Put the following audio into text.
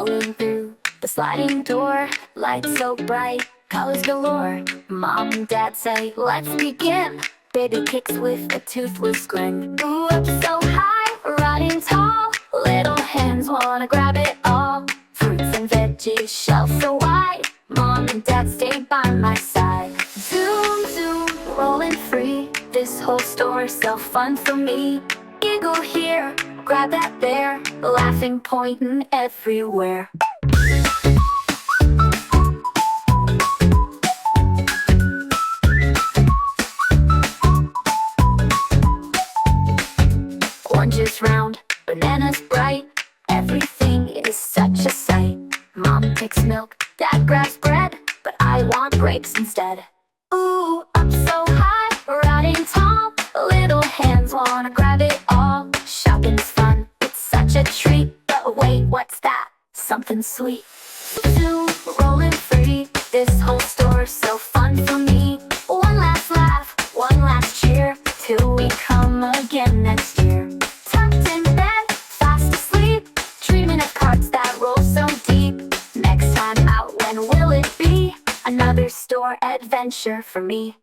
rolling through the sliding door. Lights so bright, colors galore. Mom and Dad say, let's begin. Baby kicks with a toothless grin. Ooh, up so high, riding tall. Little hands wanna grab it all. Fruits and veggies, shelves so wide. Mom and Dad stay by my side. Zoom, zoom, rolling free. This whole store's so fun for me. Giggle here, grab that there. Laughing, pointing everywhere. Oranges round, bananas bright. Everything is such a sight. Mom picks milk, Dad grabs bread, but I want grapes instead. Ooh, up so high, riding tall. Little hands wanna grab it all. Shopping's fun, it's such a treat. But wait, what's that? Something sweet. Zoom, rolling free. This whole store's so fun for me. One last laugh, one last cheer, till we come again next year. Tucked in bed, fast asleep, dreaming of carts that roll so deep. Next time out, when will it be? Another store adventure for me.